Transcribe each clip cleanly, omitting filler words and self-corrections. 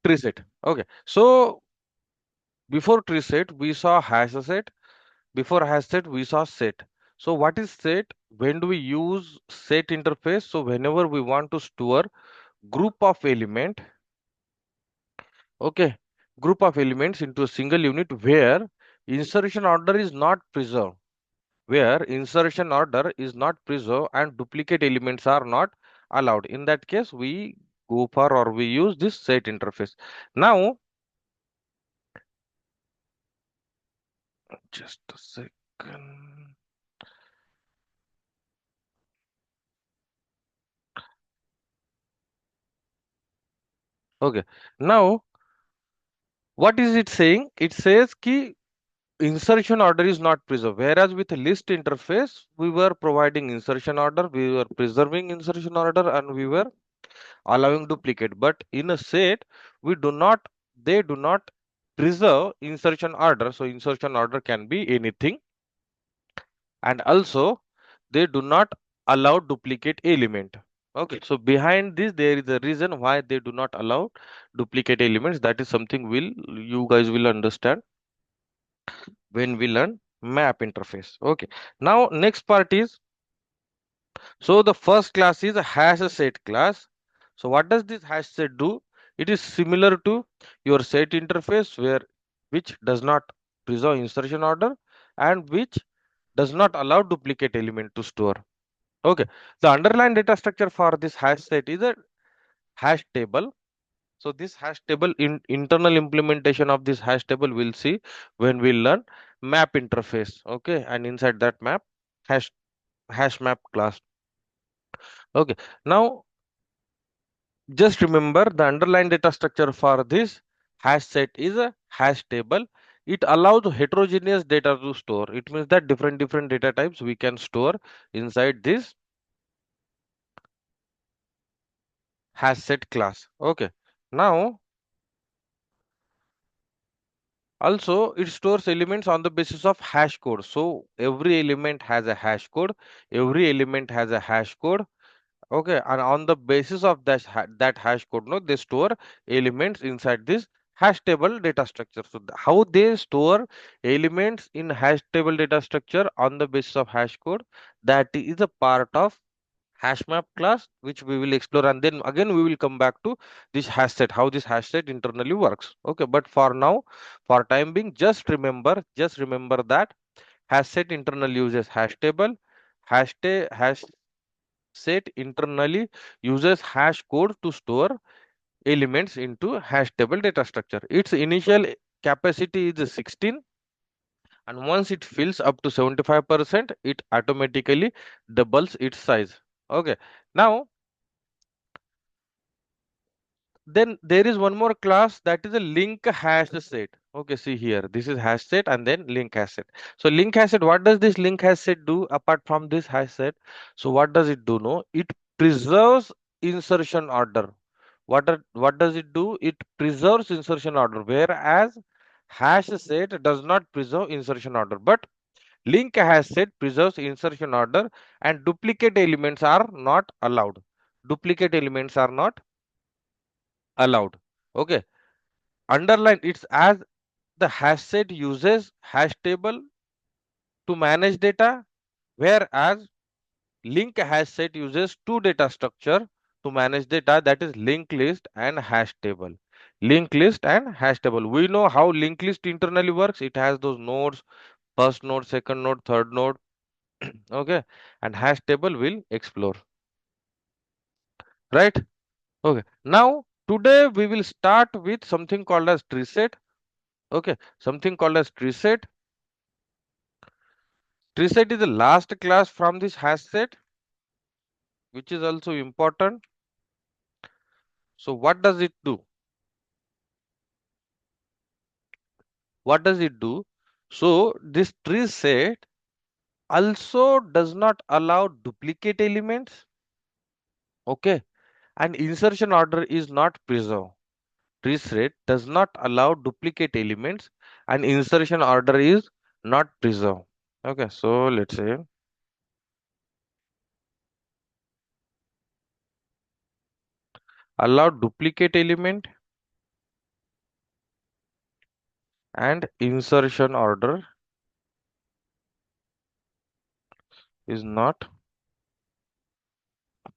tree set. Okay, so before tree set we saw hash set. Before hash set we saw set. So what is set? When do we use set interface? So whenever we want to store group of element, okay, group of elements into a single unit where insertion order is not preserved, where insertion order is not preserved and duplicate elements are not allowed. In that case, we go for or we use this set interface. Now, just a second. Okay. Now, what is it saying? It says ki insertion order is not preserved. Whereas with list interface, we were providing insertion order, we were preserving insertion order, and we were allowing duplicate. But in a set, we do not, they do not preserve insertion order. So insertion order can be anything. And also they do not allow duplicate element. Okay, so behind this there is a reason why they do not allow duplicate elements. That is something will you guys will understand when we learn map interface. Okay, now next part is, so the first class is a hash set class. So what does this hash set do? It is similar to your set interface where which does not preserve insertion order and which does not allow duplicate element to store. Okay, the underlying data structure for this hash set is a hash table. So this hash table in internal implementation of this hash table we'll see when we learn map interface. Okay, and inside that map hash hash map class. Okay, now just remember the underlying data structure for this hash set is a hash table. It allows heterogeneous data to store. It means that different data types we can store inside this hash set class. Okay, now also it stores elements on the basis of hash code. So every element has a hash code. Every element has a hash code. Okay, and on the basis of that hash code, no, they store elements inside this hash table data structure. So how they store elements in hash table data structure on the basis of hash code, that is a part of hash map class, which we will explore, and then again we will come back to this hash set, how this hash set internally works. Okay, but for now, for time being, just remember that hash set internally uses hash table, hash set internally uses hash code to store elements into hash table data structure. Its initial capacity is 16, and once it fills up to 75%, it automatically doubles its size. Okay, now then there is one more class, that is a link hash set. Okay, see here, this is hash set and then link hash set. So link hash set, what does this link hash set do apart from this hash set? So what does it do? No, it preserves insertion order. What does it do? It preserves insertion order, whereas hash set does not preserve insertion order, but link hash set preserves insertion order, and duplicate elements are not allowed. Duplicate elements are not allowed. Okay, underline it's as the hash set uses hash table to manage data, whereas link hash set uses two data structure to manage data, that is linked list and hash table. Linked list and hash table. We know how linked list internally works. It has those nodes, first node, second node, third node. Okay, and hash table will explore. Right? Okay. Now today we will start with something called as tree set. Okay, something called as tree set. Tree set is the last class from this hash set, which is also important. So what does it do? What does it do? So this tree set also does not allow duplicate elements. Okay, and insertion order is not preserved. Tree set does not allow duplicate elements, and insertion order is not preserved. Okay, so let's say allow duplicate element and insertion order is not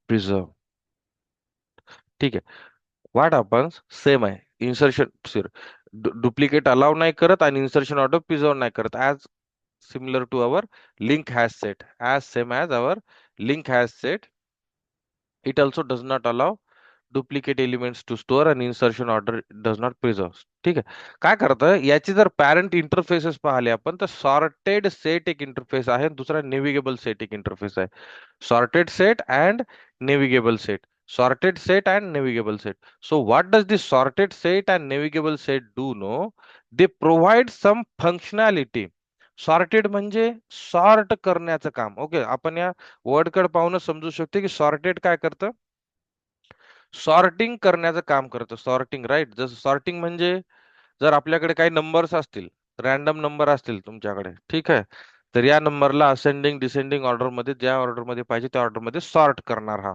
preserved. ठीक आहे. What happens same आहे. Insertion duplicate अलाव नाही करत आणि insertion order preserve नाही करत. As similar to our link has set, as same as our link has set, it also does not allow duplicate elements to store आणि insertion order does not preserve. ठीक आहे. काय करतं, याची जर parent interfaces पाहिले आपण, तर सॉर्टेड सेट एक इंटरफेस आहे, दुसरा नेव्हिगेबल सेट एक इंटरफेस आहे. Sorted set and navigable set. Sorted set and navigable set. So what does this sorted set and navigable set do नो? They provide some functionality. Sorted म्हणजे sort करण्याचं काम. Okay, आपण या वर्डकडे पाहूनच समजू शकतो की सॉर्टेड काय करतं. सॉर्टिंग करण्याचं काम करतं. Sorting, right. जसं सॉर्टिंग म्हणजे जर आपल्याकडे काही नंबर्स असतील, रॅन्डम नंबर असतील तुमच्याकडे, ठीक आहे, तर या नंबरला असेंडिंग डिसेंडिंग ऑर्डर मध्ये, ज्या ऑर्डर मध्ये पाहिजे त्या ऑर्डर मध्ये सॉर्ट करणार हा.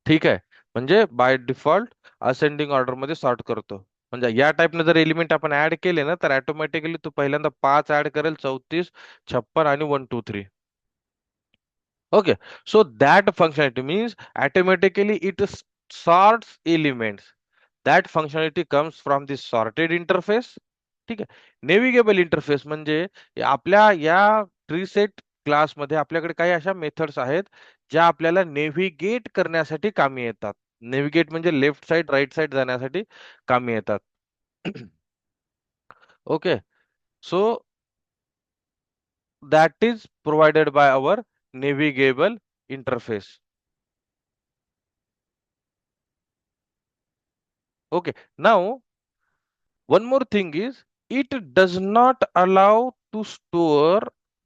ठीक आहे. म्हणजे बाय डिफॉल्ट असेंडिंग ऑर्डर मध्ये सॉर्ट करतो. म्हणजे या टाईपने जर एलिमेंट आपण ऍड केले ना, तर ऑटोमॅटिकली तो पहिल्यांदा 5 ऍड करेल, 34, 56 आणि 1 2 3. Okay, so that functionality means automatically it sorts elements. That functionality comes from the sorted interface. ठीक आहे. नेव्हिगेबल इंटरफेस म्हणजे आपल्या या ट्री सेट क्लासमध्ये आपल्याकडे काही अशा मेथड्स आहेत ज्या आपल्याला नेव्हिगेट करण्यासाठी कामी येतात. नेव्हिगेट म्हणजे लेफ्ट साइड राईट साइड जाण्यासाठी कामी येतात. Okay, so that is provided by our navigable interface. Okay, now one more thing is, it does not allow to store,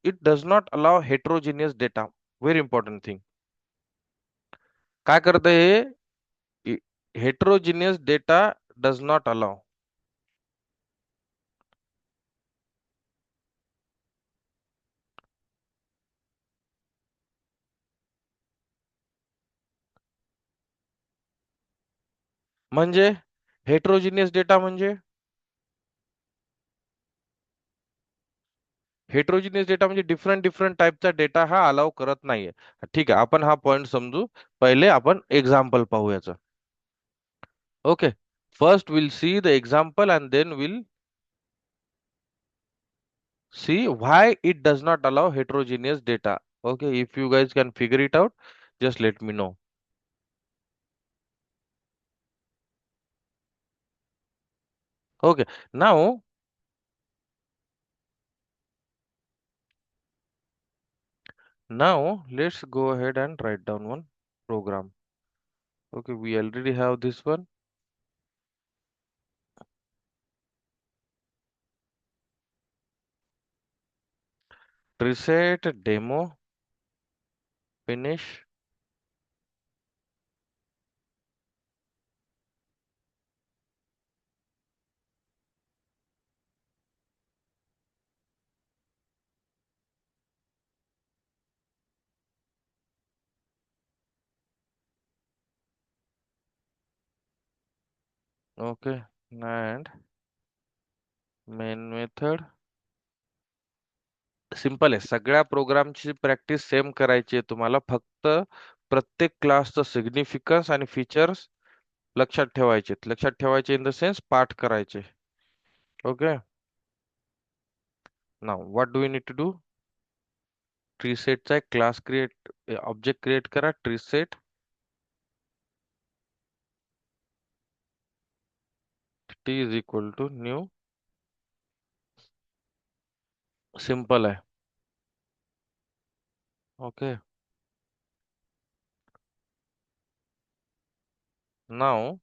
it does not allow heterogeneous data. Very important thing. काय करतं हे? Heterogeneous data does not allow. म्हणजे हेटेरोजिनियस data म्हणजे, हेटेरोजिनियस data म्हणजे different different टाईपचा data हा allow करत नाहीये. ठीक आहे, आपण हा पॉइंट समजू. पहिले आपण एक्झाम्पल पाहू याचं. Okay, first will see the example and then will see why it does not allow heterogeneous data. Okay, if you guys can figure it out, just let me know. Okay, now let's go ahead and write down one program. Okay, we already have this one. Preset demo finish. Okay, and main method. Simple आहे. सगळ्या प्रोग्रामची practice same करायची आहे तुम्हाला. फक्त प्रत्येक क्लासचं significance आणि features लक्षात ठेवायचे. लक्षात ठेवायचे इन द सेन्स पाठ करायचे. Okay, now what do we need to do? Tree सेटचा एक क्लास क्रिएट, ऑब्जेक्ट क्रिएट करा. Tree set T is equal to new. Simple आहे. Okay, now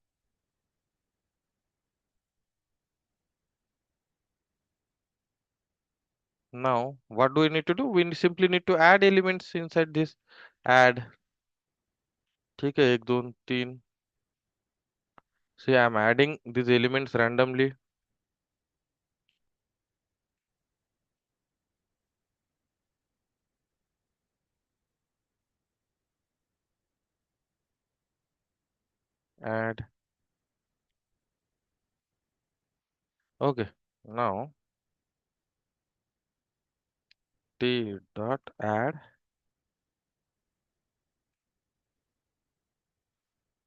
what do we need to do? We simply need to add elements inside this. Add. ठीक है, 1 2 3. See, I am adding these elements randomly. Add. Okay, Now t dot add,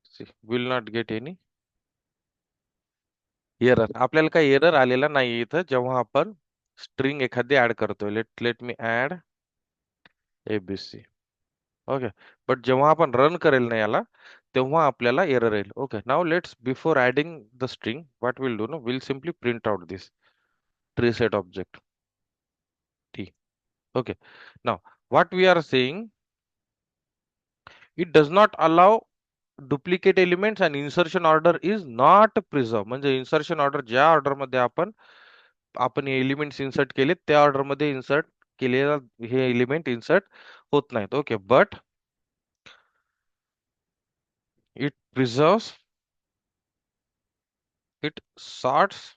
see, will not get any error. आपल्याला काही error आलेला नाही इथं जेव्हा आपण string एखादी ऍड करतोय. Let let me add ABC. Okay. But जेव्हा आपण रन करेल ना याला, तेव्हा आपल्याला एरर येईल. Okay, now let's before adding the string what will do no, will simply print out this tree set object t. Okay, now what we are saying, it does not allow duplicate elements and insertion order is not preserved. म्हणजे insertion order ज्या order मध्ये आपण आपण हे elements insert केले त्या order मध्ये insert केलेला हे element insert होत नाहीत. Okay, but it preserves, it sorts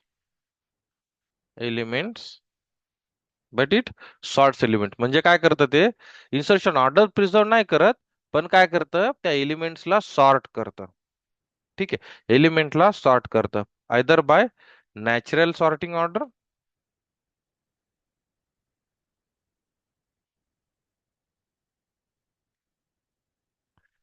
elements, but it sorts element. म्हणजे काय करतं ते, इन्सर्शन ऑर्डर प्रिझर्व नाही करत, पण काय करतं त्या एलिमेंट्सला सॉर्ट करतं. ठीक आहे, एलिमेंटला सॉर्ट करतं either by natural sorting order.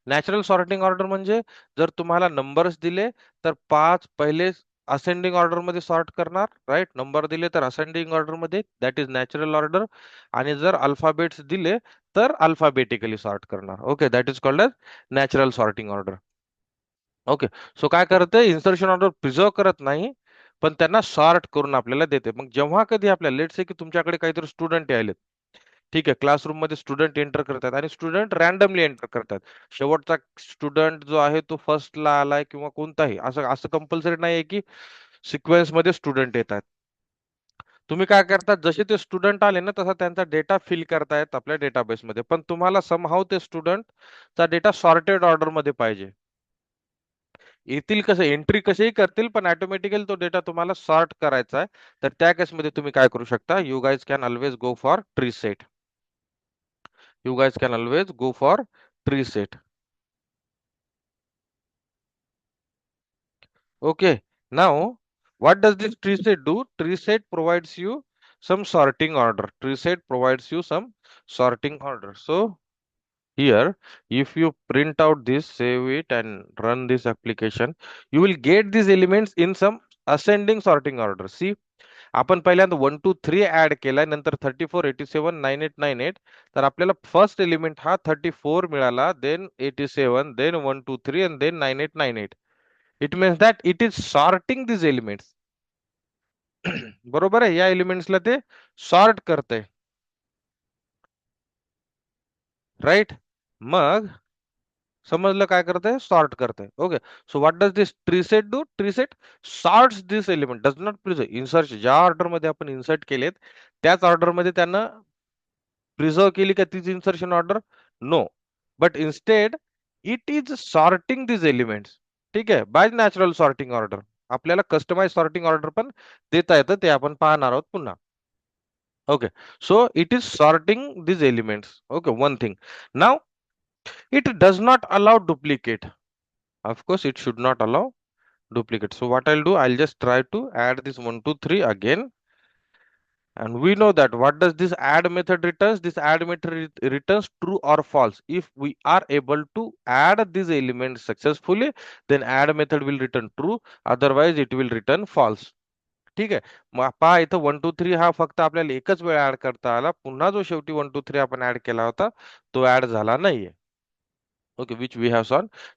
Natural sorting order म्हणजे जर तुम्हाला नंबर्स दिले तर पाच पहिले असेंडिंग ऑर्डर मध्ये सॉर्ट करणार, राईट. नंबर दिले तर असेंडिंग ऑर्डर मध्ये, दॅट इज नॅचरल ऑर्डर. आणि जर अल्फाबेट्स दिले तर अल्फाबेटिकली सॉर्ट करणार. Okay, that is called as natural sorting order. Okay, so काय करते, इन्सर्शन ऑर्डर प्रिझर्व करत नाही, पण त्यांना सॉर्ट करून आपल्याला देते. मग जेव्हा कधी आपल्याला लेट्स से की तुमच्याकडे काहीतरी स्टुडंट यायलेत, ठीक आहे, क्लासरूम मध्ये स्टुडंट एंटर करतात आणि स्टुडंट रॅन्डमली एंटर करतात. शेवटचा स्टुडंट जो आहे तो फर्स्टला आलाय किंवा कोणताही, असं असं कंपल्सरी नाही आहे की सिक्वेन्स मध्ये स्टुडंट येतात. तुम्ही काय करतात, जसे ते स्टुडंट आले ना तसा त्यांचा डेटा फिल करतायत आपल्या डेटाबेस मध्ये, पण तुम्हाला समहाऊ ते स्टुडंट चा डेटा सॉर्टेड ऑर्डर मध्ये पाहिजे. येतील कसं, एंट्री कसेही करतील पण ऑटोमॅटिकली तो डेटा तुम्हाला सॉर्ट करायचा आहे. तर त्या केसमध्ये तुम्ही काय करू शकता, you guys can always go for tree set. You guys can always go for tree set. Okay. Now, what does this tree set do? Tree set provides you some sorting order. Tree set provides you some sorting order. So here, if you print out this, save it and run this application, you will get these elements in some ascending sorting order. See, आपण पहिल्यांदा 1 2 3 add केलाय, नंतर 34 87 98 98. तर आपल्याला first element हा 34 मिळाला, then 87, then 1 2 3 and then 98 98. It means that it is sorting this elements. बरोबर आहे, या एलिमेंट्सला ते सॉर्ट करते, राईट. मग समजलं काय करते, सॉर्ट करते. Okay, so what does this tree set do? Tree set sorts this element, does not preserve. Insert ज्या ऑर्डर मध्ये आपण इन्सर्ट केलेत त्याच ऑर्डर मध्ये त्यानं प्रिझर्व केली का तीच insertion order? No, but instead it is sorting this elements. ठीक आहे, बाय नॅचरल सॉर्टिंग ऑर्डर. आपल्याला कस्टमाइज सॉर्टिंग ऑर्डर पण देता येतं, ते आपण पाहणार आहोत पुन्हा. Okay, so it is sorting this elements. Okay, one thing. Now it does not allow duplicate. Of course, it should not allow duplicate. So what I'll do, I'll just try to add this 1 2 3 again. And we know that what does this add method returns? This add method returns true or false. If we are able to add these elements successfully, then add method will return true. Otherwise, it will return false. ठीक आहे. मग पहा इथं 1 2 3 हा फक्त आपल्याला एकच वेळ add करता आला. पुन्हा जो शेवटी 1 2 3 आपण ऍड केला होता तो ऍड झाला नाहीये. Okay, which we have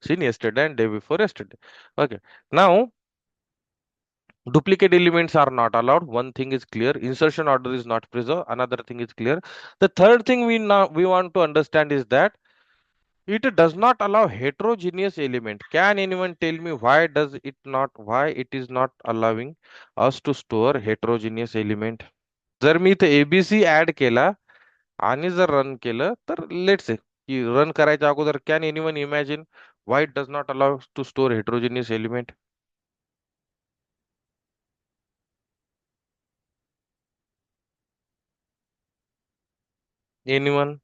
seen yesterday and day before yesterday. Okay, now duplicate elements are not allowed. One thing is clear, insertion order is not preserved. Another thing is clear. The third thing we want to understand is that it does not allow heterogeneous element. Can anyone tell me why it is not allowing us to store heterogeneous element? जर मी इथे ABC add केला आणि जर run केलं तर let's say की run करायच्या अगोदर can anyone imagine why it does not allow to store heterogeneous element? Anyone?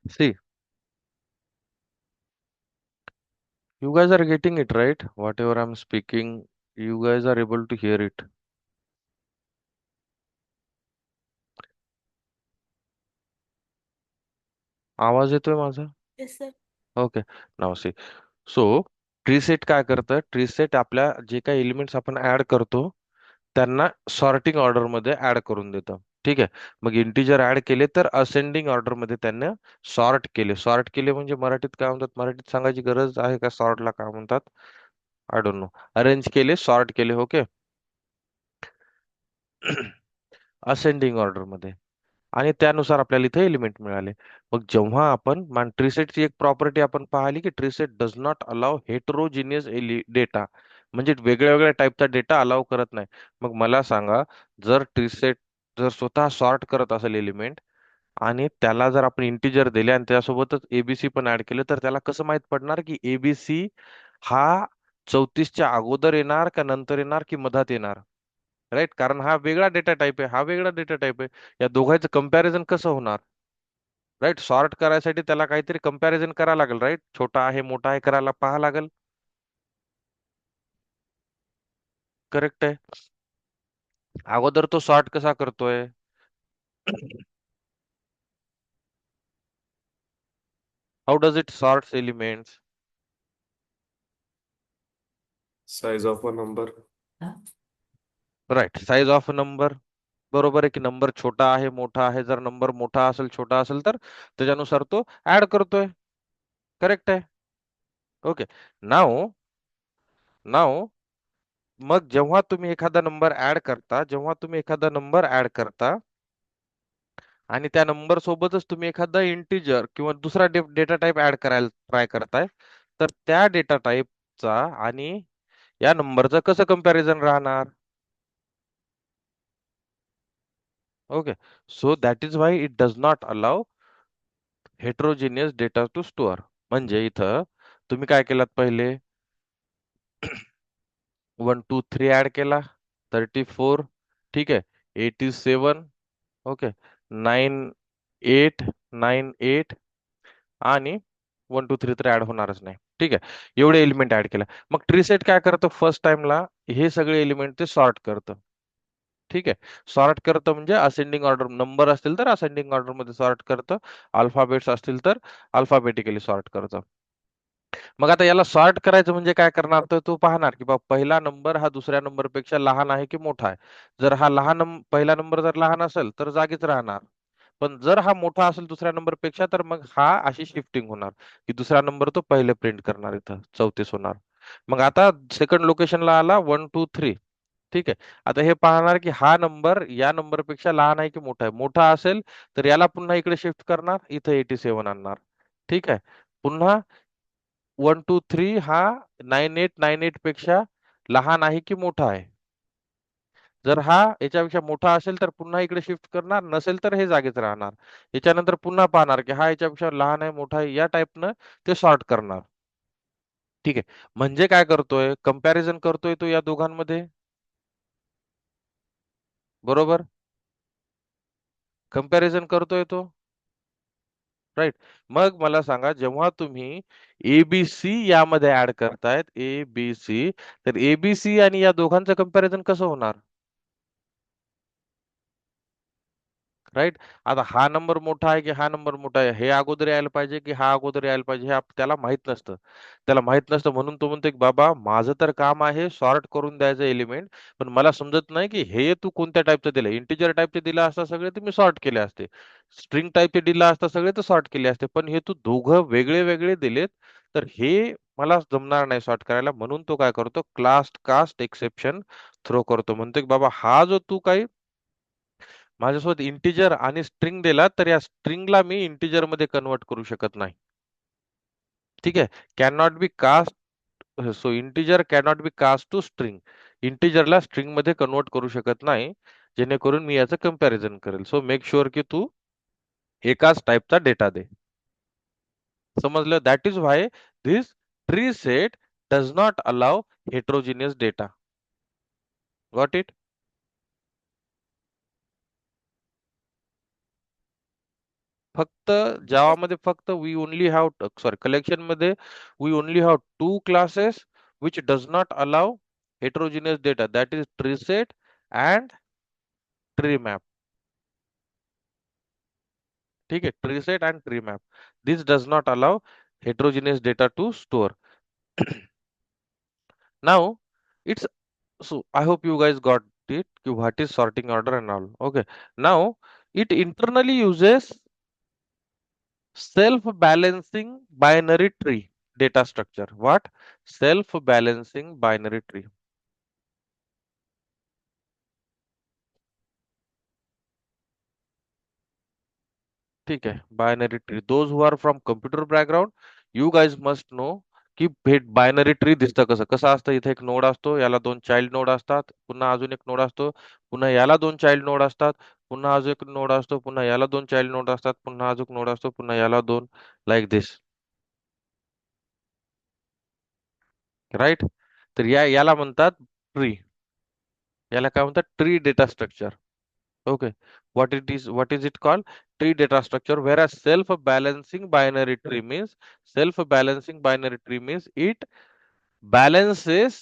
See, you guys are getting it right. Whatever I'm speaking, you guys are able to hear it. आवाज येतोय माझा? Yes, sir. Okay. नाव सी. सो ट्रीसेट काय करतं? ट्रीसेट आपल्या जे काही elements आपण add करतो त्यांना सॉर्टिंग ऑर्डर मध्ये ऍड करून देतं. ठीक आहे. मग इंटिजर ऍड केले तर असेंडिंग ऑर्डर मध्ये त्यांना सॉर्ट केले. सॉर्ट केले म्हणजे मराठीत काय म्हणतात? मराठीत सांगायची गरज आहे का? सॉर्टला काय म्हणतात? I don't know. अरेंज केले, सॉर्ट केले. ओके. असेंडिंग ऑर्डर मध्ये. आणि त्यानुसार आपल्याला इथे एलिमेंट मिळाले. मग जेव्हा आपण ट्रीसेटची एक प्रॉपर्टी आपण पाहिली की ट्रीसेट डज नॉट अलाउ हेटेरोजिनियस डेटा, म्हणजे वेगळ्या वेगळ्या टाईपचा डेटा अलाउ करत नाही. मग मला सांगा, जर ट्रीसेट जर स्वतः सॉर्ट करत असेल एलिमेंट आणि त्याला जर आपण इंटिजर दिले आणि त्यासोबतच एबीसी पण ऍड केलं, तर त्याला कसं माहित पडणार की एबीसी हा 34च्या अगोदर येणार का नंतर येणार की मधात येणार? राईट, कारण हा वेगळा डेटा टाईप आहे, हा वेगळा डेटा टाईप आहे. या दोघांचं कम्पॅरिझन कसं होणार? राईट, सॉर्ट करायसाठी त्याला काहीतरी कम्पॅरिझन करायला लागेल. राईट, छोटा आहे मोठा आहे करायला पाहा लागेल. करेक्ट आहे. अगोदर तो सॉर्ट कसा करतोय? How does it sort elements? Size of a number. Right, size of number. बरोबर आहे की नंबर छोटा आहे मोठा आहे, जर नंबर मोठा असेल छोटा असेल तर त्याच्यानुसार तो ऍड करतोय. करेक्ट आहे. ओके. नाव नाव मग जेव्हा तुम्ही एखादा नंबर ऍड करता, जेव्हा तुम्ही एखादा नंबर ऍड करता आणि त्या नंबर सोबतच तुम्ही एखादा इंटिजर किंवा दुसरा डेटा टाइप ऍड करायला ट्राय करताय, तर त्या डेटा टाइपचा आणि या नंबरचं कसं कंपॅरिझन राहणार? Okay. So that is why it does not allow heterogeneous data to store. म्हणजे इथं तुम्ही काय केलात? पहिले 1 2 3 ऍड केला, 34, ठीक आहे, 87, ओके, 9898 आणि 1 2 3 तर ऍड होणारच नाही. ठीक आहे, एवढे एलिमेंट ऍड केला. मग ट्रीसेट काय करतं? फर्स्ट टाइमला हे सगळे एलिमेंट ते सॉर्ट करतं. ठीक आहे. सॉर्ट करतं म्हणजे असेंडिंग ऑर्डर, नंबर असतील तर असेंडिंग ऑर्डर मध्ये सॉर्ट करतं, अल्फाबेट्स असतील तर अल्फाबेटिकली सॉर्ट करतं. मग आता याला सॉर्ट करायचं म्हणजे काय करणार? तर तो पाहणार की बाबा पहिला नंबर हा दुसऱ्या नंबर पेक्षा लहान आहे की मोठा आहे. जर हा पहिला नंबर जर लहान असेल तर जागीच राहणार. पण जर हा मोठा असेल दुसऱ्या नंबर पेक्षा, तर मग हा अशी शिफ्टिंग होणार की दुसरा नंबर तो पहिले प्रिंट करणार, इथं 34 होणार. मग आता सेकंड लोकेशनला आला 1 2 3. ठीक आहे. आता हे पाहणार की हा नंबर या नंबर पेक्षा लहान आहे की मोठा आहे. मोठा असेल तर याला पुन्हा इकडे शिफ्ट करणार, इथं 87 आणणार. ठीक आहे. पुन्हा 1 2 3 हा 9898 पेक्षा लहान आहे की मोठा आहे? जर हा याच्यापेक्षा मोठा असेल तर पुन्हा इकडे शिफ्ट करणार, नसेल तर हे जागेच राहणार. याच्यानंतर पुन्हा पाहणार की हा याच्यापेक्षा लहान आहे मोठा आहे, या टाईपनं ते सॉर्ट करणार. ठीक आहे. म्हणजे काय करतोय? कंपॅरिझन करतोय तो या दोघांमध्ये. बरोबर, कंपॅरिझन करतोय तो. राईट. मग मला सांगा, जेव्हा तुम्ही एबीसी यामध्ये ऍड करतायत, एबीसी, तर एबीसी आणि या दोघांचं कंपॅरिझन कसं होणार? राईट. आता हा नंबर मोठा आहे की हा नंबर मोठा आहे, हे अगोदर यायला पाहिजे की हा अगोदर यायला पाहिजे, हे त्याला माहित नसतं. त्याला माहित नसतं म्हणून तो म्हणतो की बाबा माझं तर काम आहे सॉर्ट करून द्यायचं एलिमेंट, पण मला समजत नाही की हे तू कोणत्या टाईपचं दिलं. इंटिजर टाईपचे दिला असता सगळे तर मी सॉर्ट केले असते, स्ट्रिंग टाईपचे दिला असता सगळे तर सॉर्ट केले असते, पण हे तू दोघं वेगळे वेगळे दिलेत, तर हे मला जमणार नाही सॉर्ट करायला. म्हणून तो काय करतो? क्लास कास्ट एक्सेप्शन थ्रो करतो. म्हणतो की बाबा हा जो तू काही माझ्यासोबत इंटिजर आणि स्ट्रिंग दिला, तर या स्ट्रिंगला मी इंटिजर मध्ये कन्वर्ट करू शकत नाही. ठीक आहे. Can not be cast, so integer cannot be cast to string. इंटिजरला स्ट्रिंग मध्ये कन्वर्ट करू शकत नाही, जेणेकरून मी याचं कंपॅरिझन करेल. सो मेक शुअर की तू एकाच टाईपचा डेटा दे. समजलं? That is why this tree set does not allow heterogeneous data. Got it? फक्त जावा मध्ये फक्त we only have sorry collection मध्ये we only have two classes which does not allow heterogeneous data, that is tree set and tree map. ठीक है, tree set and tree map, this does not allow heterogeneous data to store. Now it's, so I hope you guys got it what is sorting order and all. Okay, now it internally uses self balancing binary tree data structure. What? Self balancing binary tree. ठीक आहे, binary tree, those who are from computer background, you guys must know की हे binary tree दिसतं कसं कसं असतं. इथे एक नोड असतो, याला दोन चाइल्ड नोड असतात, पुन्हा अजून एक नोड असतो, पुन्हा याला दोन चाइल्ड नोड असतात, पुन्हा अजून एक नोड असतो, पुन्हा याला दोन चाइल्ड नोड असतात, पुन्हा अजून नोड असतो, पुन्हा याला दोन, लाईक दिस, राईट. तर याला म्हणतात ट्री, याला काय म्हणतात, tree data structure. Okay, what is it called? Tree data structure. Whereas self-balancing binary tree means, self-balancing binary tree means it balances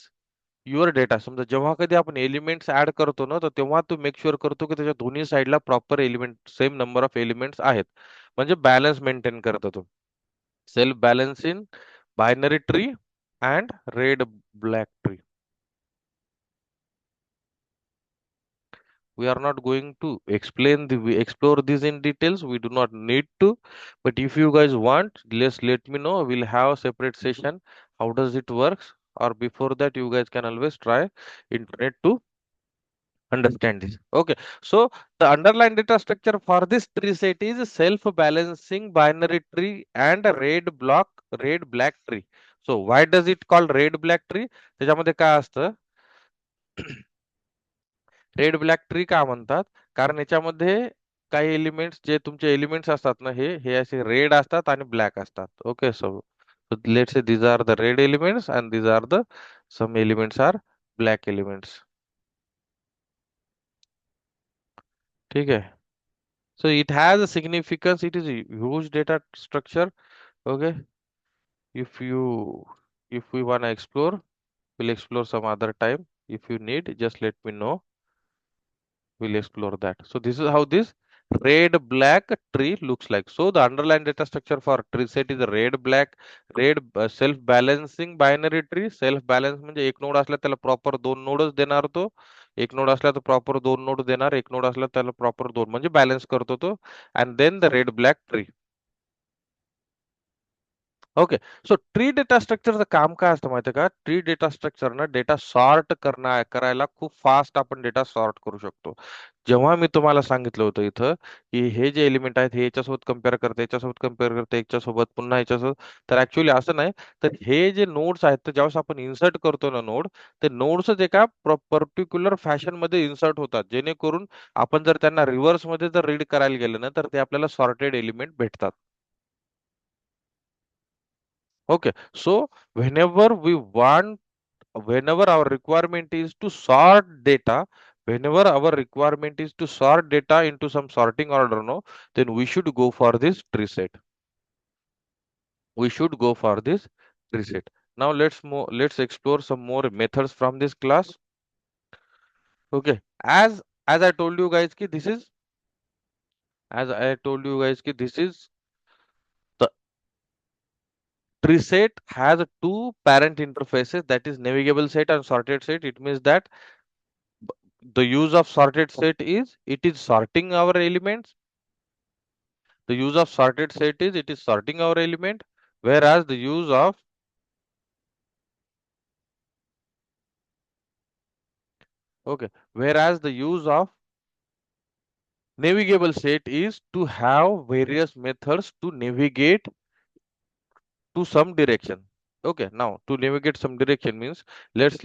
your data. समजा जेव्हा कधी आपण एलिमेंट्स ऍड करतो ना, तर तेव्हा तू मेक शुअर करतो की त्याच्या दोन्ही साईडला proper element, same number of elements आहेत, म्हणजे बॅलन्स मेंटेन करतो तो. Self balancing binary tree and red black tree. We are not going to explain the we explore this in details, we do not need to, but if you guys want, let me know, we'll have a separate session how does it works, or before that you guys can always try internet to understand this. Okay, so the underlying data structure for this tree set is self balancing binary tree and a red black tree. So why does it called red black tree? त्याच्यामध्ये काय असतं, red black tree का म्हणतात, कारण याच्यामध्ये काही elements, जे तुमचे elements असतात ना, हे असे रेड असतात आणि ब्लॅक असतात. Okay, so let's say these are the red elements and these are the some elements are black elements. ठीक है, so it has a significance, it is a huge data structure. Okay, if you, if we want to explore, we'll explore some other time. If you need, just let me know, we'll explore that. So this is how this red black tree looks like. So the underlying data structure for tree set is a red self balancing binary tree. Self balance म्हणजे एक node असला त्याला proper दोन नोडच देणार तो, एक node असला तर प्रॉपर दोन नोड देणार, एक नोड असला त्याला प्रॉपर दोन, म्हणजे बॅलन्स करतो तो. And then the red black tree. Okay, so tree data स्ट्रक्चरचं काम काय असतं माहितीये का? ट्री डेटा स्ट्रक्चर ना डेटा सॉर्ट करायला खूप फास्ट आपण डेटा सॉर्ट करू शकतो. जेव्हा मी तुम्हाला सांगितलं होतं इथं की हे जे एलिमेंट आहेत हे याच्यासोबत कम्पेअर करते, याच्यासोबत कम्पेअर करते, याच्यासोबत पुन्हा याच्यासोबत, तर ऍक्च्युली असं नाही. तर हे जे नोड्स आहेत, तर ज्यावेळेस आपण इन्सर्ट करतो ना नोड, ते नोड्सच एका पर्टिक्युलर फॅशन मध्ये इन्सर्ट होतात, जेणेकरून आपण जर त्यांना रिव्हर्स मध्ये जर रीड करायला गेलं ना, तर ते आपल्याला सॉर्टेड एलिमेंट भेटतात. Okay, so whenever our requirement is to sort data, whenever our requirement is to sort data into some sorting order, no, then we should go for this tree set. We should go for this tree set. Now let's explore some more methods from this class. Okay, as I told you guys ki this is, as I told you guys ki this is the tree set has two parent interfaces, that is navigable set and sorted set. It means that the use of sorted set is it is sorting our elements. The use of sorted set is it is sorting our element, whereas the use of, okay, whereas the use of navigable set is to have various methods to navigate to some direction. Okay, now to navigate some direction means, let's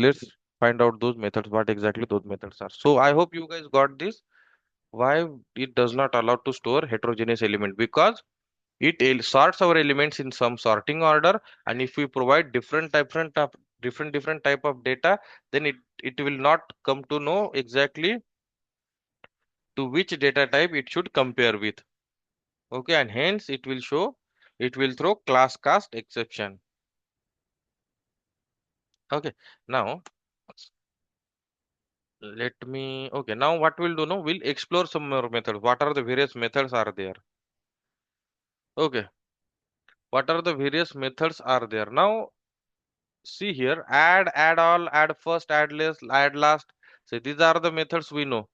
find out those methods, what exactly those methods are. So I hope you guys got this, why it does not allow to store heterogeneous element, because it sorts our elements in some sorting order, and if we provide different type of data, then it will not come to know exactly to which data type it should compare with. Okay, and hence it will show, it will throw class cast exception. Okay, now let me, okay, now what we'll do now, we'll explore some more methods. What are the various methods are there? Okay, what are the various methods are there? Now see here, add all, add first, add less, add last. So these are the methods we know.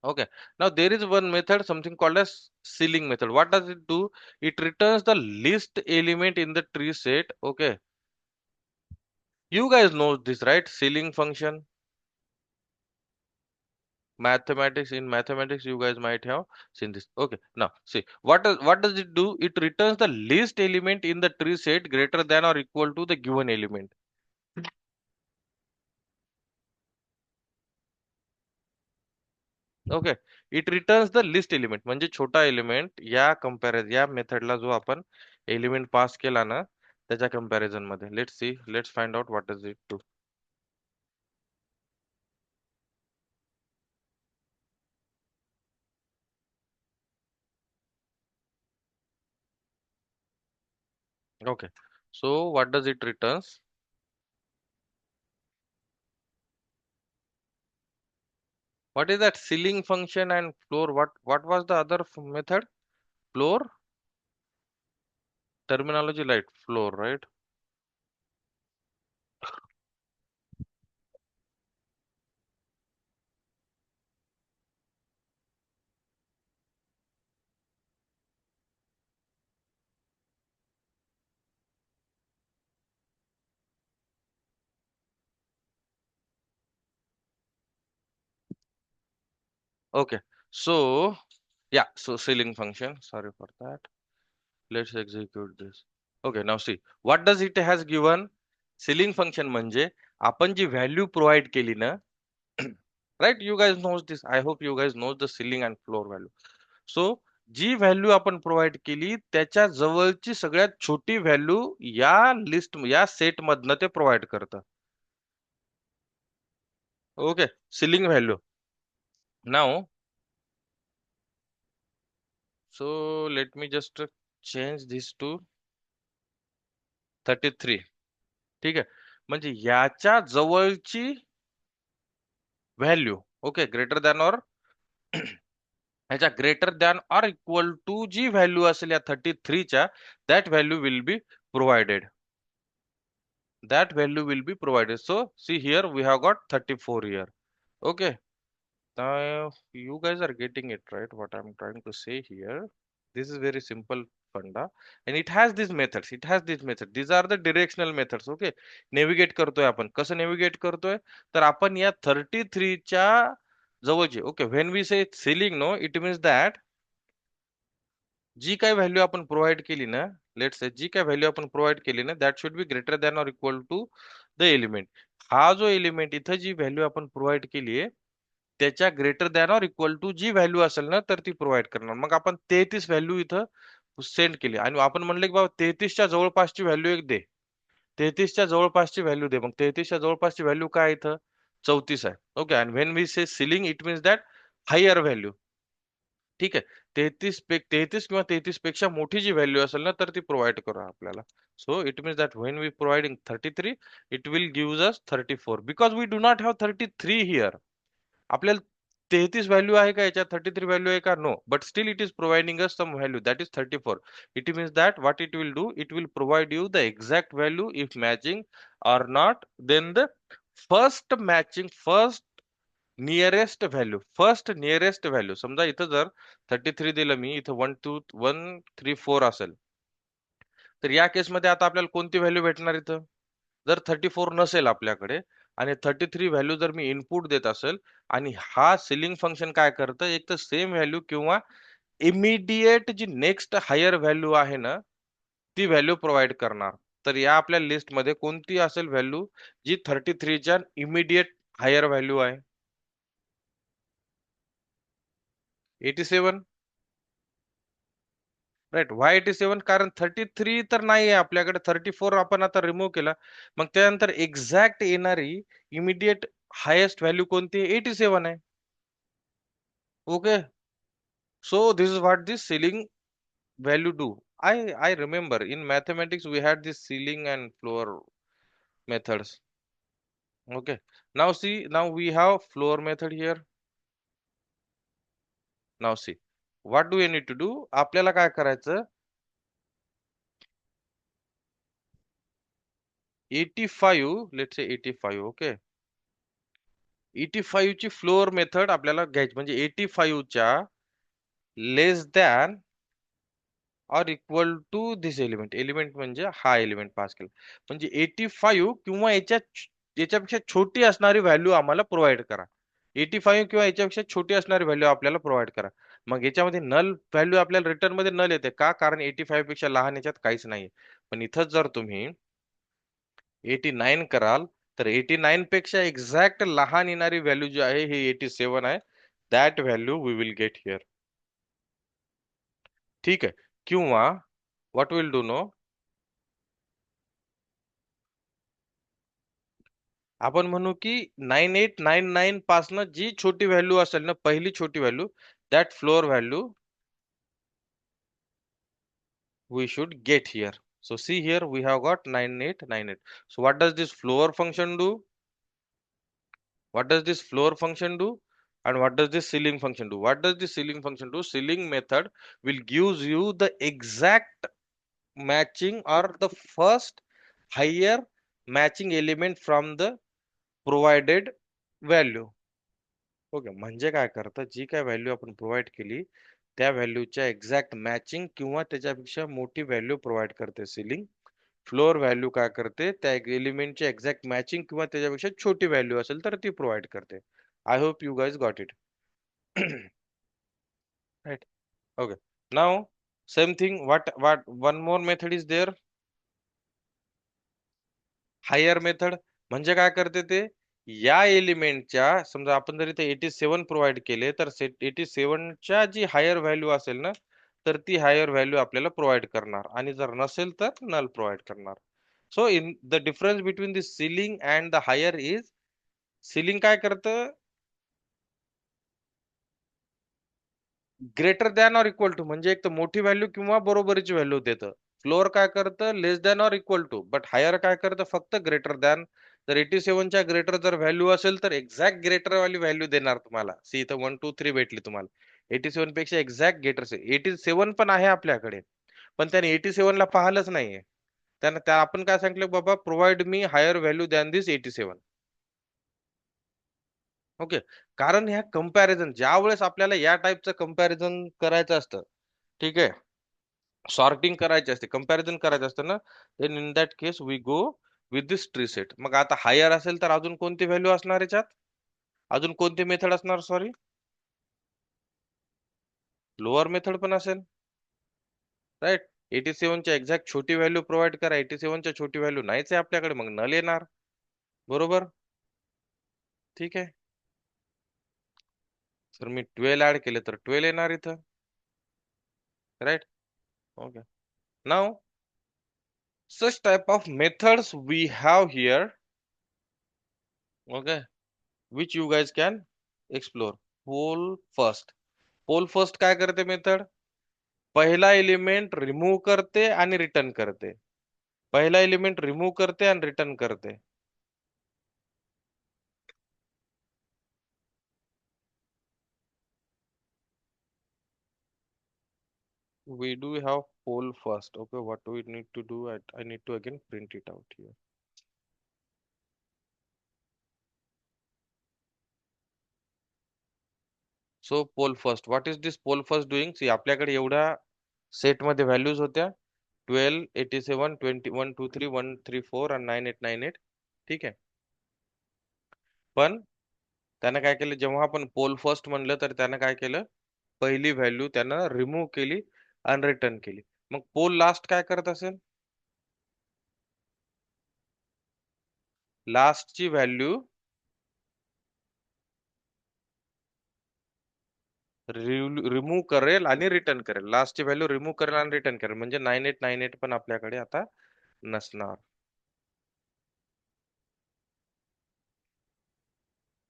Okay, now there is one method, something called as ceiling method. What does it do? It returns the least element in the tree set. Okay, you guys know this, right? Ceiling function. Mathematics, in mathematics you guys might have seen this. Okay, now see what does it do? It returns the least element in the tree set greater than or equal to the given element. Okay, it returns the list element, म्हणजे छोटा element या comparison, या मेथडला जो आपण element पास केला ना त्याच्या comparison मध्ये. Let's see, let's find out what does it do. Okay, so what does it returns? What is that ceiling function and floor? What was the other method? Floor? Terminology light. Floor, right? Okay. So, yeah, so ceiling function. Sorry for that. Let's execute this. Okay, now see. What does it has given? Ceiling function म्हणजे आपण जी value provide केली ना, right, you guys knows this, I hope you guys knows the ceiling and floor value. So जी value आपण provide केली त्याच्या जवळची सगळ्यात छोटी व्हॅल्यू या लिस्ट, या सेट मधनं ते प्रोव्हाइड करतं. Okay, ceiling value. Now, so let me just change this to 33. ठीक आहे, म्हणजे याच्या जवळची value, okay, greater than or ह्याच्या greater than or equal to जी व्हॅल्यू असेल या 33च्या, that value will be provided. That value will be provided. So see here we have got 34 here. Okay. Now you guys are getting it right, what I'm trying to say here. This is very simple funda, and it has these methods. It has these methods. These are the directional methods. Okay. Navigate करतोय आपण. कसं navigate करतोय? तर आपण या 33 च्या जवळचे. Okay. When we say ceiling, no, it means that जी काय व्हॅल्यू आपण प्रोव्हाइड केली ना, लेट्स से जी काय व्हॅल्यू आपण प्रोव्हाइड केली ना, that should be greater than or equal to the element. हा जो एलिमेंट इथं जी व्हॅल्यू आपण प्रोव्हाइड केली आहे त्याच्या greater than or equal to जी व्हॅल्यू असेल ना तर ती प्रोव्हाइड करणार. मग आपण 33 व्हॅल्यू इथं सेंड केली आणि आपण म्हणले की बाबा 33च्या जवळपासची व्हॅल्यू एक दे. 33च्या जवळपासची व्हॅल्यू दे. मग 33च्या जवळपासची व्हॅल्यू काय इथं? 34 आहे. ओके, आणि when we say ceiling it means that higher value. ठीक आहे, 33 किंवा 33 पेक्षा मोठी जी व्हॅल्यू असेल ना तर ती प्रोव्हाइड करा आपल्याला. So it means that when we providing 33, it will give us 34 because we do not have 33 here. आपल्याला 33 व्हॅल्यू आहे का याच्यात? 33 व्हॅल्यू आहे का? No, but still it is providing us some value that is 34. It means that what it will do, it will provide you the exact value if matching or not, then the first matching, first nearest value, first nearest value. समजा इथं जर 33 दिलं मी, इथं 1 2 1 3 4 असेल, तर या केसमध्ये आता आपल्याला कोणती व्हॅल्यू भेटणार इथं? जर 34 नसेल आपल्याकडे आणि 33 व्हॅल्यू जर मी इनपुट देत असेल आणि हा सिलिंग फंक्शन काय करतं, एक तर सेम व्हॅल्यू किंवा इमिडिएट जी नेक्स्ट हायर व्हॅल्यू आहे ना ती व्हॅल्यू प्रोव्हाइड करणार. तर या आपल्या लिस्ट मध्ये कोणती असेल व्हॅल्यू जी 33च्या इमिडिएट हायर व्हॅल्यू आहे? 87. राईट, वाय 87? कारण 33 तर नाही आहे आपल्याकडे, 34 आपण आता रिमूव्ह केला. मग त्यानंतर एक्झॅक्ट येणारी इमिडिएट हायेस्ट व्हॅल्यू कोणती? 87 आहे. Okay, so this is what this ceiling value do? I remember in mathematics we had this ceiling and floor methods. Okay. Now see, now we have floor method here. Now see, what do we need to do? आपल्याला काय करायचं? 85, let's say 85, okay. 85 ची flour method आपल्याला घ्यायची म्हणजे 85 च्या less than or equal to this element. Element म्हणजे हा एलिमेंट पास केला. म्हणजे 85 किंवा याच्यापेक्षा छोटी असणारी व्हॅल्यू आम्हाला प्रोव्हाइड करा. 85 किंवा याच्यापेक्षा छोटी असणारी व्हॅल्यू आपल्याला प्रोव्हाइड करा. मग याच्यामध्ये नल व्हॅल्यू आपल्याला रिटर्न मध्ये नल येते का? कारण 85 पेक्षा लहान याच्यात काहीच नाही. पण इथं जर तुम्ही 89 कराल तर 89 पेक्षा एक्झॅक्ट लहान येणारी व्हॅल्यू जी आहे ही 87 आहे. That value we will get here. ठीक आहे. किंवा व्हॉट विल डू नो, आपण म्हणू की 9899 पासनं जी छोटी व्हॅल्यू असेल ना, पहिली छोटी value, that floor value we should get here. So see here we have got 9898. So what does this floor function do? What does this floor function do? And what does this ceiling function do? What does this ceiling function do? Ceiling method will gives you the exact matching or the first higher matching element from the provided value. Okay. म्हणजे काय करतं, जी काय value आपण provide केली त्या व्हॅल्यूच्या exact matching किंवा त्याच्यापेक्षा मोठी व्हॅल्यू प्रोव्हाइड करते सिलिंग. फ्लोअर व्हॅल्यू काय करते, त्या एलिमेंटची एक्झॅक्ट मॅचिंग किंवा त्याच्यापेक्षा छोटी व्हॅल्यू असेल तर ती प्रोव्हाइड करते. I hope you guys got it. Right. Okay. Now same thing, what one more method is there, higher method. म्हणजे काय करते ते, या एलिमेंटच्या समजा आपण जर इथे 87 प्रोव्हाइड केले तर 87 च्या जी हायर व्हॅल्यू असेल ना, तर ती हायर व्हॅल्यू आपल्याला प्रोव्हाइड करणार आणि जर नसेल तर नल प्रोव्हाइड करणार. So in the difference between the ceiling and the higher is, ceiling काय करतं, greater than or equal to, म्हणजे एक तर मोठी व्हॅल्यू किंवा बरोबरीची व्हॅल्यू देतं. फ्लोअर काय करतं, less than or equal to. But higher काय करतं, फक्त ग्रेटर दॅन. जर 87 च्या ग्रेटर जर व्हॅल्यू असेल तर एक्झॅक्ट ग्रेटर वाली व्हॅल्यू देणार तुम्हाला. सी इथं 1 2 3 भेटली तुम्हाला. 87 पेक्षा एक्झॅक्ट ग्रेटर. 87 पण आहे आपल्याकडे, पण त्याने 87 ला पाहिलंच नाहीये. त्यानं त्या आपण काय सांगितलं, बाबा provide me higher value than this 87. ओके. कारण ह्या कंपॅरिझन ज्या वेळेस आपल्याला या टाईपचं कंपॅरिझन करायचं असतं, ठीक आहे, सॉर्टिंग करायची असते, कंपॅरिझन करायचं असतं ना, then in that case we go with this tree set. मग आता हायर असेल तर अजून कोणती व्हॅल्यू असणार याच्यात, अजून कोणती मेथड असणार, सॉरी, लोअर मेथड पण असेल. राईट. 87 च्या एक्झॅक्ट छोटी व्हॅल्यू प्रोव्हाइड करा. 87 च्या छोटी व्हॅल्यू नाहीच आहे आपल्याकडे, मग नल येणार. बरोबर. ठीक आहे. तर मी 12 ऍड केले तर 12 येणार इथं. Right. Okay. Now such type of methods we have here, okay, which you guys can explore. Pole first. Pole first काय करते मेथड, पहिला एलिमेंट रिमूव्ह करते आणि रिटर्न करते. पहिला एलिमेंट रिमूव्ह करते आणि रिटर्न करते. We do have pole first. Okay, what do we need to do? I need to again print it out here. So pole first. What is this pole first doing? See, आपल्याकडे एवढ्या set मध्ये values होत्या, 12, 87, 21, 23, 134 आणि 9898. ठीक आहे. पण त्यानं काय केलं, जेव्हा आपण पोल फर्स्ट म्हणलं तर त्यानं काय केलं, पहिली व्हॅल्यू त्यानं रिमूव्ह केली आणि रिटर्न केली. मग पोल लास्ट काय करत असेल, लास्टची व्हॅल्यू रिमूव्ह करेल आणि रिटर्न करेल. लास्टची व्हॅल्यू रिमूव्ह करेल आणि रिटर्न करेल. म्हणजे 9898 पण आपल्याकडे आता नसणार.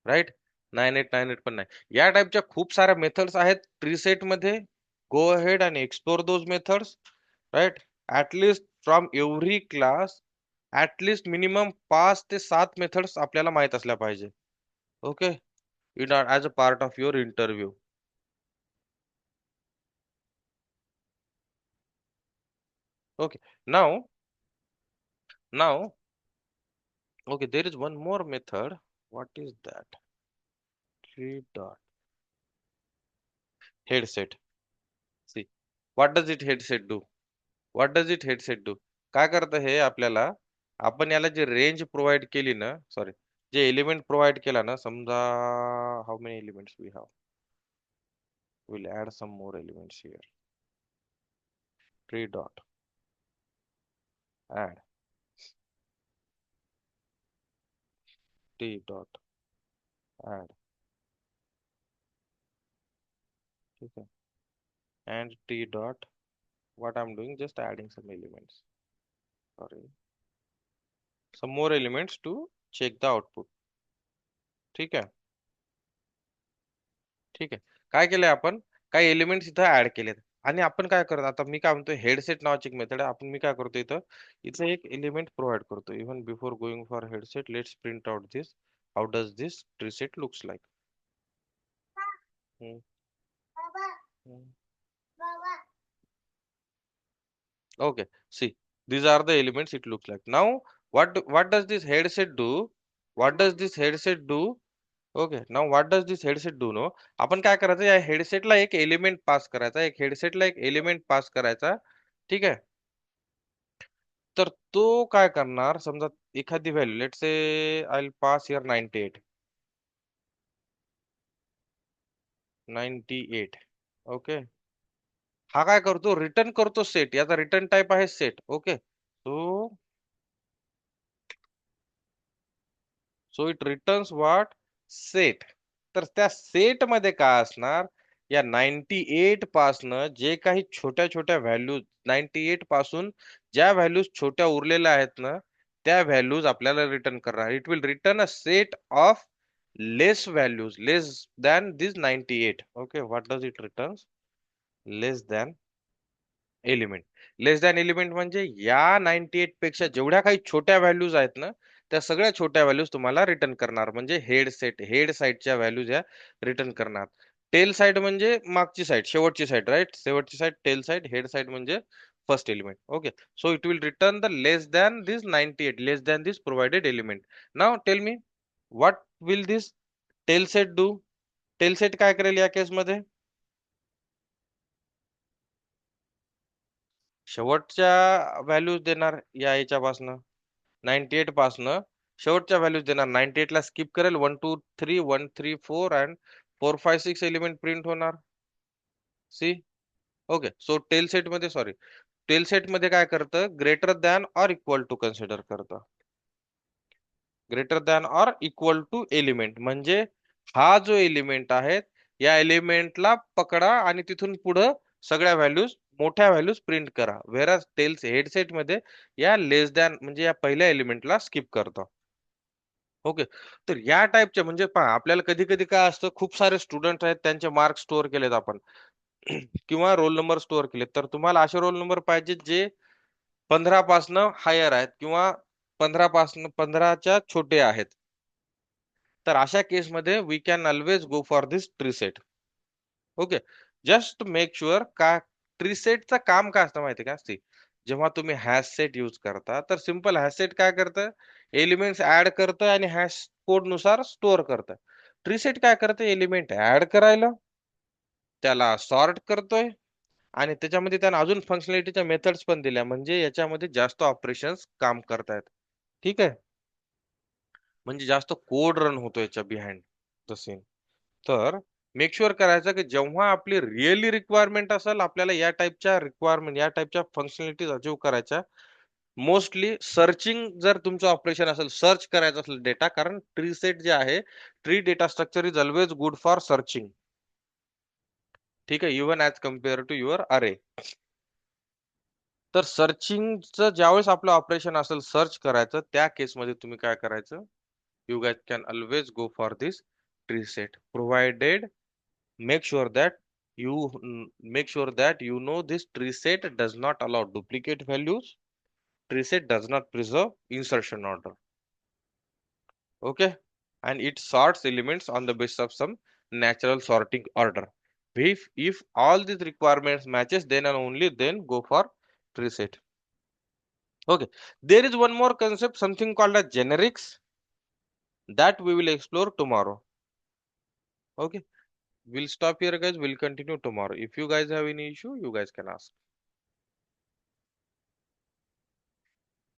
राईट. 9898 पण नाही. या टाईपच्या खूप साऱ्या मेथड्स आहेत ट्री सेट मध्ये. Go ahead and explore those methods, right? At least from every class, at least minimum 5 ते 7 मेथड्स आपल्याला माहित असल्या पाहिजे. Okay, in as a part of your interview. Okay, now, okay, there is one more method. What is that? Three dot headset. See, what does it headset do? What does it headset do? काय करतं हे आपल्याला, आपण याला जे range provide केली ना, sorry, जे element provide केला ना, समजा how many elements we have, will add some more elements here. Three dot add t dot add, ठीक आहे, and t dot, what I'm doing, just adding some elements, sorry, some more elements to check the output. ठीक आहे, ठीक आहे. काय केलंय आपण, काही एलिमेंट्स इथं ऍड केलेत. आणि आपण काय करतो आता, मी काय म्हणतो, हेडसेट नावाची एक मेथड आहे. आपण मी काय करतो इथं, इथं एक एलिमेंट प्रोव्हाइड करतो. Even before going for headset, let's print out this, how does this tree set looks like. Okay, see, these are the elements it looks like. Now, what does this headset do? What does this headset do? ओके, now what does this headset do no. आपण काय करायचं, या हेडसेटला एक element पास करायचा, एक हेडसेटला एक element पास करायचा. ठीक आहे, तर तो काय करणार, समजा एखादी व्हॅल्यू, लेट से I will pass here 98, 98. Okay, हा काय करतो, रिटर्न करतो सेट. याचा रिटर्न टाइप आहे set. Okay, so it returns what, set. तर त्या सेट मध्ये काय असणार, या 98 पासनं जे काही छोट्या छोट्या व्हॅल्यूज, 98 पासून ज्या व्हॅल्यूज छोट्या उरलेल्या आहेत ना, त्या व्हॅल्यूज आपल्याला रिटर्न करणार. It will return a set of less values less than this 98. Okay, what does it returns, less than element. Less than element म्हणजे या 98 पेक्षा जेवढ्या काही छोट्या व्हॅल्यूज आहेत ना, त्या सगळ्या छोट्या व्हॅल्यूज तुम्हाला रिटर्न करणार. म्हणजे हेड साईडच्या व्हॅल्यूज या रिटर्न करणार. टेल साईड म्हणजे मागची साईड, शेवटची साईड, राईट, शेवटची side tail side, head side म्हणजे first element. Okay, so it will return the less than this 98, less than this provided element. Now tell me, what will this tail set do. Tail set काय करेल या केसमध्ये, शेवटच्या values देणार या याच्यापासनं, 98 पासनं शेवटच्या व्हॅल्यूज देणार. 98 ला स्किप करेल, 1 2 3 1 3 4 अँड 4 5 6 एलिमेंट प्रिंट होणार. See, okay, so tail set मध्ये, सॉरी, टेल सेट मध्ये काय करतं, greater than or equal to consider करतं. Greater than or equal to element म्हणजे हा जो एलिमेंट आहे, या एलिमेंटला पकडा आणि तिथून पुढं सगळ्या व्हॅल्यूज, मोठ्या व्हॅल्यूज प्रिंट करा. वेरस टेल्स हेडसेट मध्ये या लेस दॅन म्हणजे या पहिल्या एलिमेंटला स्किप करतो. ओके, तर या टाईपचे म्हणजे पहा, आपल्याला कधी कधी काय असतं, खूप सारे स्टुडंट आहेत, त्यांचे मार्क स्टोअर केलेत आपण किंवा रोल नंबर स्टोअर केलेत. तर तुम्हाला असे रोल नंबर पाहिजेत जे 15 पासनं हायर आहेत किंवा 15 पासनं 15च्या छोटे आहेत. तर अशा केसमध्ये we can always go for this tree set. Okay, just make sure का ट्री सेटचं काम काय असतं माहिती का. सी, जेव्हा तुम्ही हॅश सेट यूज करता, तर सिंपल हॅश सेट काय करतं, एलिमेंट्स ऍड करतं आणि हॅश कोड नुसार स्टोअर करतं. ट्री सेट काय करतं, एलिमेंट ऍड करायला, त्याला सॉर्ट करतोय आणि त्याच्यामध्ये त्यानं अजून फंक्शनॅलिटीच्या मेथड्स पण दिल्या, म्हणजे याच्यामध्ये जास्त ऑपरेशन्स काम करतायत. ठीक आहे, म्हणजे जास्त कोड रन होतो याच्या बिहाइंड द सीन. तर मेक शुअर करायचं की जेव्हा आपली रिअली रिक्वायरमेंट असेल, आपल्याला या टाईपच्या रिक्वायरमेंट, या टाईपच्या फंक्शनॅलिटीज अचीव्ह करायच्या. मोस्टली सर्चिंग जर तुमचं ऑपरेशन असेल, सर्च करायचं असेल डेटा, कारण ट्री सेट जे आहे, tree data structure is always good for searching. ठीक आहे, even as compare to your array. तर सर्चिंगचं ज्यावेळेस आपलं ऑपरेशन असेल, सर्च करायचं, त्या केसमध्ये तुम्ही काय करायचं, you guys can always go for this tree set provided, make sure that you make sure that you know this tree set does not allow duplicate values. Tree set does not preserve insertion order. Okay, and it sorts elements on the basis of some natural sorting order. If all these requirements matches, then and only then go for tree set. Okay, there is one more concept, something called as generics, that we will explore tomorrow. Okay, we'll stop here, guys. We'll continue tomorrow. If you guys have any issue, you guys can ask.